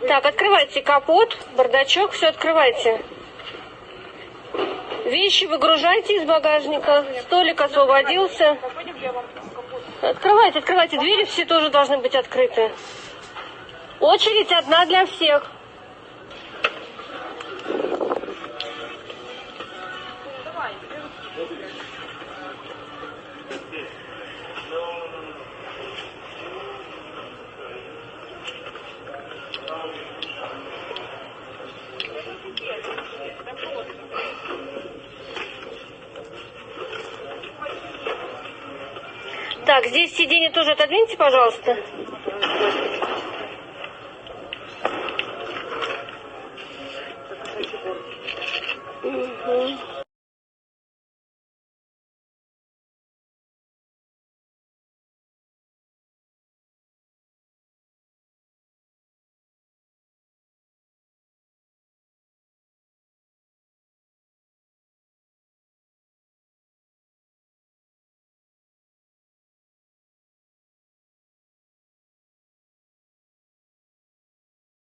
Так, открывайте капот, бардачок, все открывайте. Вещи выгружайте из багажника. Столик освободился. Открывайте, открывайте. Двери все тоже должны быть открыты. Очередь одна для всех. Так, здесь сиденье тоже отодвиньте, пожалуйста. Угу.